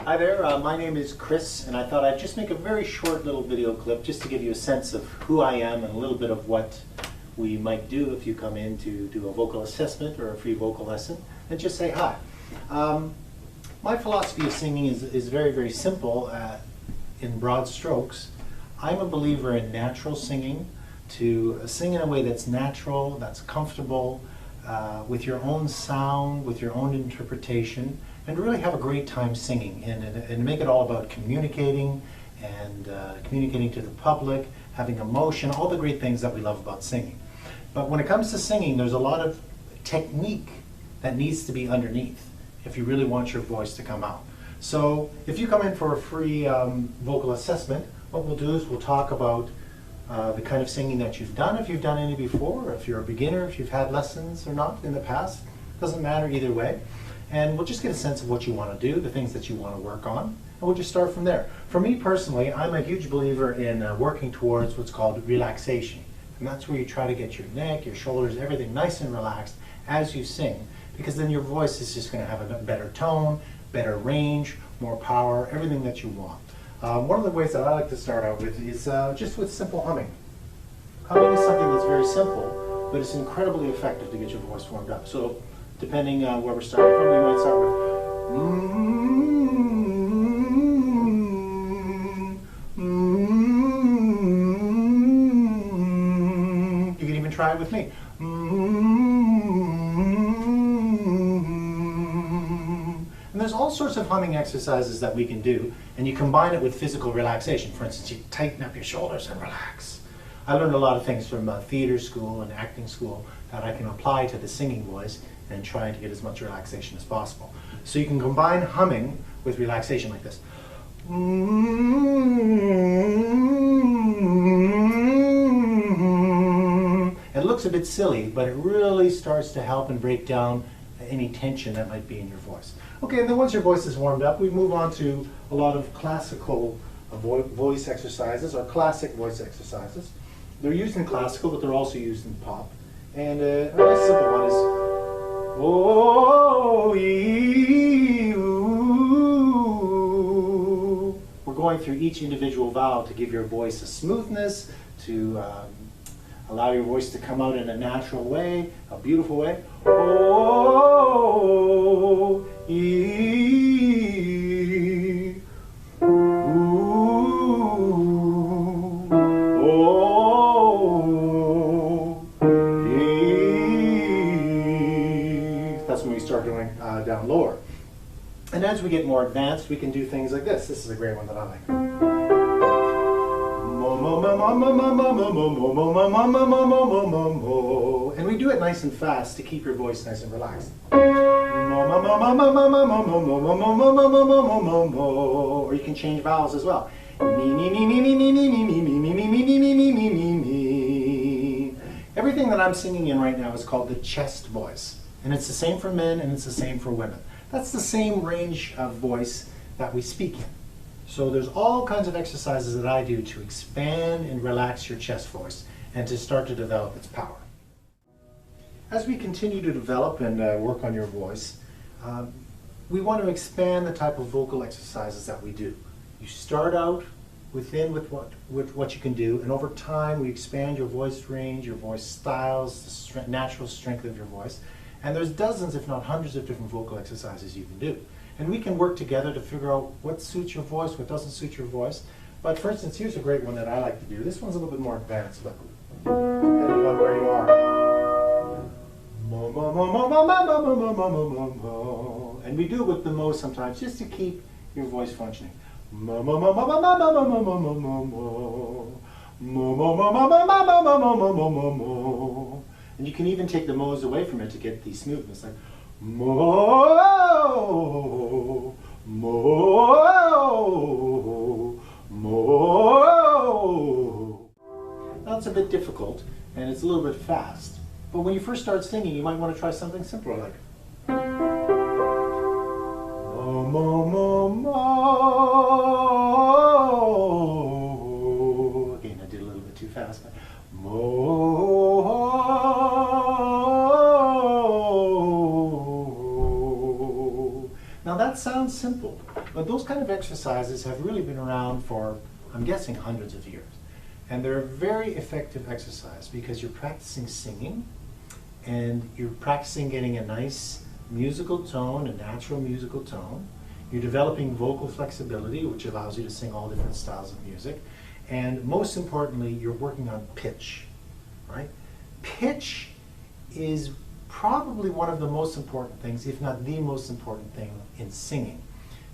Hi there, my name is Chris, and I thought I'd just make a very short little video clip just to give you a sense of who I am and a little bit of what we might do if you come in to do a vocal assessment or a free vocal lesson, and just say hi. My philosophy of singing is very, very simple in broad strokes. I'm a believer in natural singing, to sing in a way that's natural, that's comfortable, with your own sound, with your own interpretation, and really have a great time singing, and make it all about communicating and communicating to the public, having emotion, all the great things that we love about singing. But when it comes to singing, there's a lot of technique that needs to be underneath if you really want your voice to come out. So if you come in for a free vocal assessment, what we'll do is we'll talk about the kind of singing that you've done, if you've done any before, or if you're a beginner, if you've had lessons or not in the past. Doesn't matter either way. And we'll just get a sense of what you want to do, the things that you want to work on, and we'll just start from there. For me personally, I'm a huge believer in working towards what's called relaxation. And that's where you try to get your neck, your shoulders, everything nice and relaxed as you sing, because then your voice is just going to have a better tone, better range, more power, everything that you want. One of the ways that I like to start out with is just with simple humming. Humming is something that's very simple, but it's incredibly effective to get your voice warmed up. So depending on where we're starting from, we might start with You can even try it with me. And there's all sorts of humming exercises that we can do, and you combine it with physical relaxation. For instance, you tighten up your shoulders and relax. I learned a lot of things from theater school and acting school that I can apply to the singing voice and trying to get as much relaxation as possible. So you can combine humming with relaxation like this. It looks a bit silly, but it really starts to help and break down any tension that might be in your voice. Okay, and then once your voice is warmed up, we move on to a lot of classical voice exercises, or classic voice exercises. They're used in classical, but they're also used in pop. And a nice simple one is We're going through each individual vowel to give your voice a smoothness, to allow your voice to come out in a natural way, a beautiful way. That's when we start going down lower. And as we get more advanced, we can do things like this. This is a great one that I like. And we do it nice and fast to keep your voice nice and relaxed. Or you can change vowels as well. Everything that I'm singing in right now is called the chest voice. And it's the same for men and it's the same for women. That's the same range of voice that we speak in. So there's all kinds of exercises that I do to expand and relax your chest voice and to start to develop its power. As we continue to develop and work on your voice, we want to expand the type of vocal exercises that we do. You start out with what you can do, and over time we expand your voice range, your voice styles, the natural strength of your voice. And there's dozens, if not hundreds, of different vocal exercises you can do. And we can work together to figure out what suits your voice, what doesn't suit your voice. But for instance, here's a great one that I like to do. This one's a little bit more advanced, but depending on where you are. And we do it with the mo sometimes, just to keep your voice functioning. And you can even take the mo's away from it to get the smoothness, like mo, mo, mo. Now it's a bit difficult and it's a little bit fast, but when you first start singing, you might want to try something simpler like mo, mo, mo, mo. Again, I did a little bit too fast, but mo. Now that sounds simple, But those kind of exercises have really been around for, I'm guessing, hundreds of years. And they're a very effective exercise because you're practicing singing and you're practicing getting a nice musical tone, a natural musical tone. You're developing vocal flexibility, which allows you to sing all different styles of music. And most importantly, you're working on pitch, right? Pitch is probably one of the most important things, if not the most important thing in singing.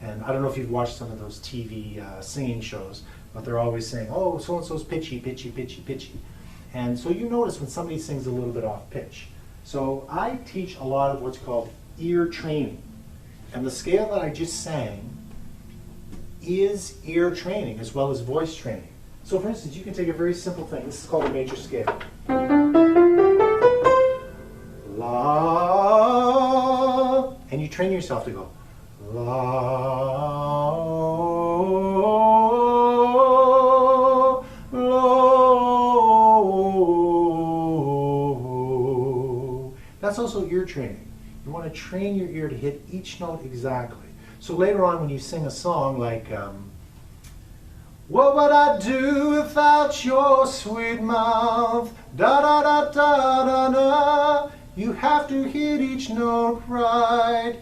And I don't know if you've watched some of those TV singing shows, but they're always saying, oh, so-and-so's pitchy, pitchy, pitchy, pitchy. And so you notice when somebody sings a little bit off pitch. So I teach a lot of what's called ear training. And the scale that I just sang is ear training as well as voice training. So for instance, you can take a very simple thing. This is called a major scale. La, and you train yourself to go la, lo. That's also ear training. You want to train your ear to hit each note exactly. So later on when you sing a song like what would I do without your sweet mouth? Da da da da da da. You have to hit each note right.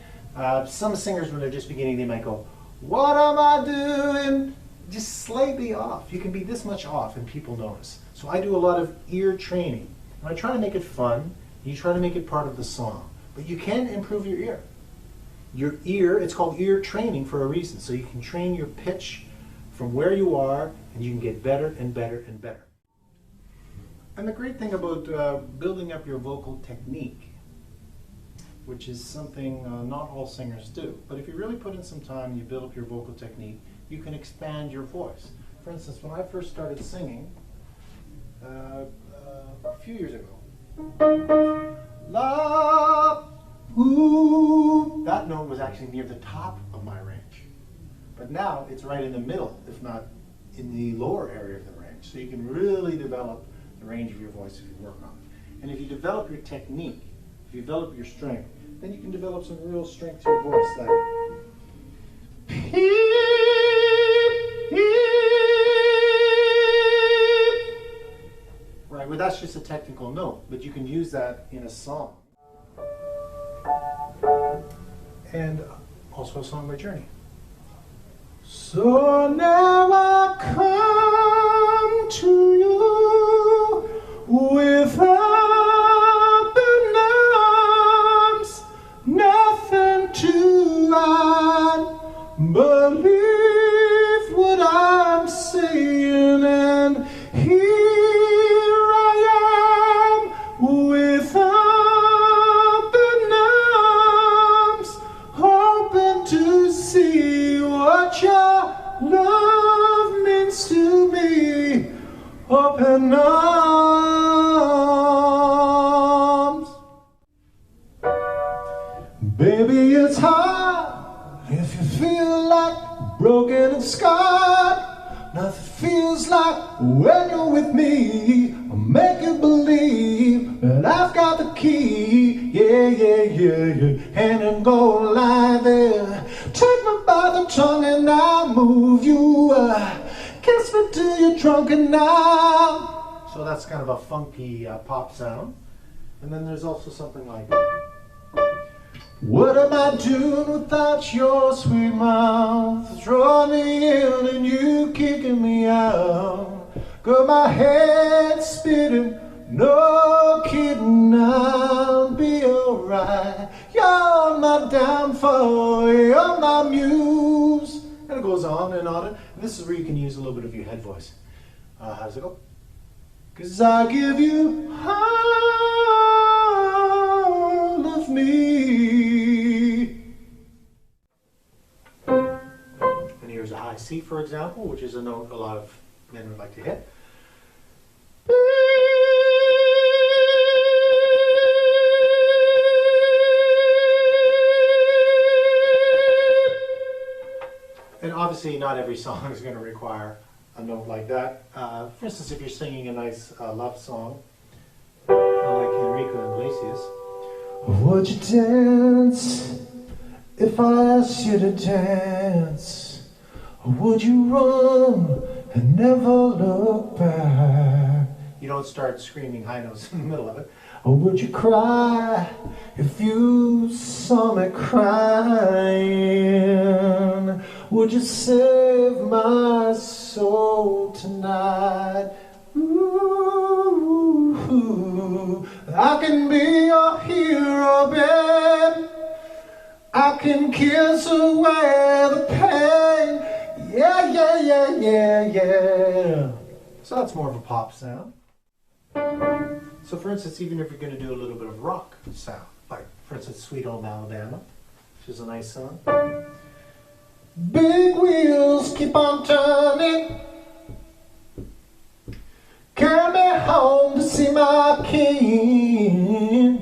Some singers, when they're just beginning, they might go, what am I doing? Just slightly off. You can be this much off and people notice. So I do a lot of ear training. And I try to make it fun. You try to make it part of the song. But you can improve your ear. Your ear, it's called ear training for a reason. So you can train your pitch from where you are, and you can get better and better and better. And the great thing about building up your vocal technique, which is something not all singers do, but if you really put in some time and you build up your vocal technique, you can expand your voice. For instance, when I first started singing a few years ago, la, ooh, that note was actually near the top of my range. But now it's right in the middle, if not in the lower area of the range. So you can really develop the range of your voice if you work on it. And if you develop your technique, if you develop your strength, then you can develop some real strength to your voice. Like right, well that's just a technical note, but you can use that in a song. And also a song by Journey. So now I come to you with open arms, nothing to hide. Believe what I'm saying, and here I am with open arms, hoping to see what your love means to me. Open arms. Baby, it's hard if you feel like broken and scarred. Nothing feels like when you're with me. I'll make you believe that I've got the key. Yeah, yeah, yeah, yeah. And I'm gonna lie there. Take me by the tongue and I'll move you. Kiss me till you're drunk and now. So that's kind of a funky pop sound. And then there's also something like, what am I doing without your sweet mouth? Draw me in and you kicking me out. Got my head spinning, no kidding, I'll be alright. You're my downfall, you're my muse. And it goes on and on. And this is where you can use a little bit of your head voice. How does it go? 'Cause I give you all of me. And here's a high C, for example, which is a note a lot of men would like to hit. And obviously not every song is going to require a note like that. For instance, if you're singing a nice love song, like Enrico Iglesias. Would you dance if I asked you to dance? dance? Or would you run and never look back? You don't start screaming high notes in the middle of it. Or would you cry if you saw me crying? Would you save my soul tonight? Ooh, I can be your hero, babe. I can kiss away the pain. Yeah, yeah, yeah, yeah, yeah. So that's more of a pop sound. So for instance, even if you're going to do a little bit of rock sound, like for instance, Sweet Home Alabama, which is a nice song. Big wheels keep on turning, carry me home to see my king.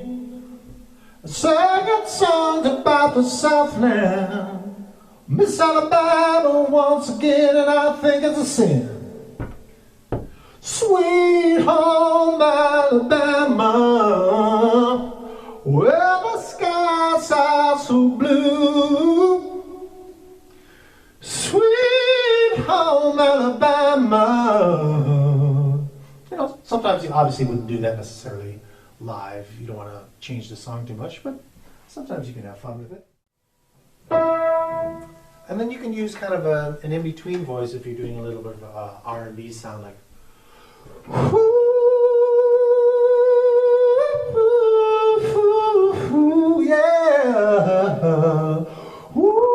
Singing songs about the Southland, Miss Alabama once again, and I think it's a sin. Sweet home Alabama, where the skies are so blue. Sweet home Alabama. You know, sometimes you obviously wouldn't do that necessarily live. You don't want to change the song too much, but sometimes you can have fun with it. And then you can use kind of an in-between voice if you're doing a little bit of a R&B sound, like ooh, yeah. Ooh.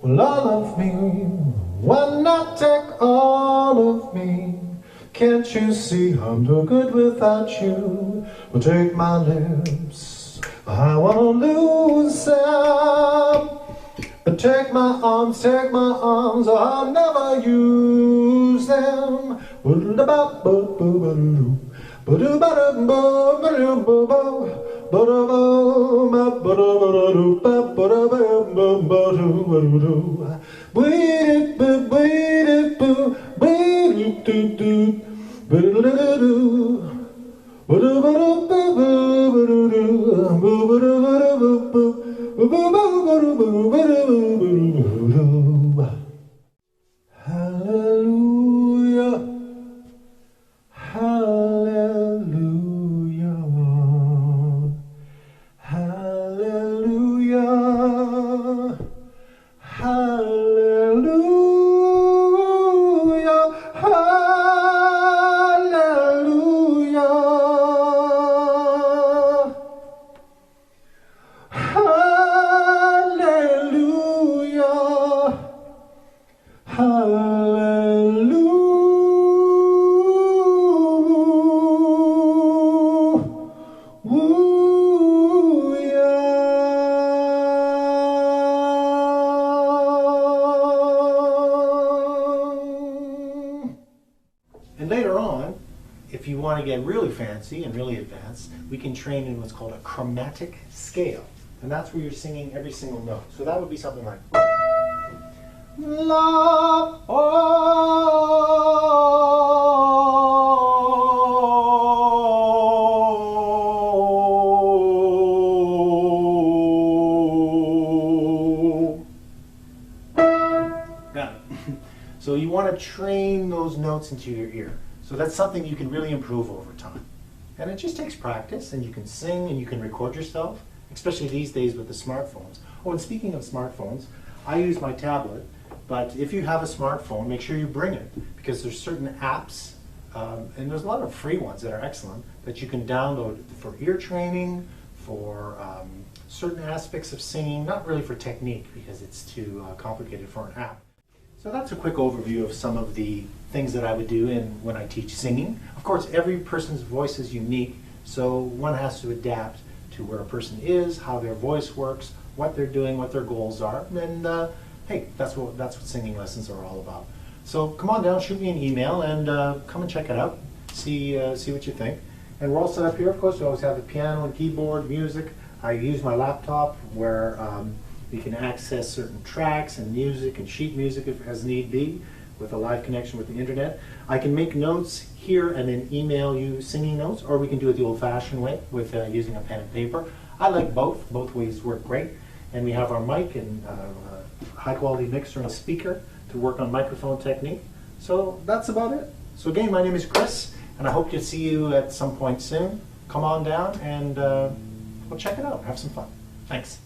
Well, all of me, why not take all of me? Can't you see I'm no good without you? Well, take my lips, I wanna lose them. But take my arms, I'll never use them. Hallelujah, hallelujah, hallelujah, hallelujah, hallelujah, hallelujah, hallelujah. And later on, if you want to get really fancy and really advanced, we can train in what's called a chromatic scale. And that's where you're singing every single note. So that would be something like Love, Got it. So you want to train those notes into your ear. So that's something you can really improve over time. And it just takes practice, and you can sing and you can record yourself, especially these days with the smartphones. Oh, and speaking of smartphones, I use my tablet, but if you have a smartphone, make sure you bring it, because there's certain apps, and there's a lot of free ones that are excellent, that you can download for ear training, for certain aspects of singing, not really for technique, because it's too complicated for an app. So that's a quick overview of some of the things that I would do when I teach singing. Of course, every person's voice is unique, so one has to adapt to where a person is, how their voice works, what they're doing, what their goals are, and hey, that's what singing lessons are all about. So come on down, shoot me an email, and come and check it out. See what you think. And we're all set up here, of course. We always have the piano and keyboard, music. I use my laptop where you can access certain tracks and music and sheet music as need be. with a live connection with the internet. I can make notes here and then email you singing notes, or we can do it the old-fashioned way with using a pen and paper. I like both. Both ways work great. And we have our mic and high-quality mixer and speaker to work on microphone technique. So that's about it. So again, my name is Chris, and I hope to see you at some point soon. Come on down and we'll check it out. Have some fun. Thanks.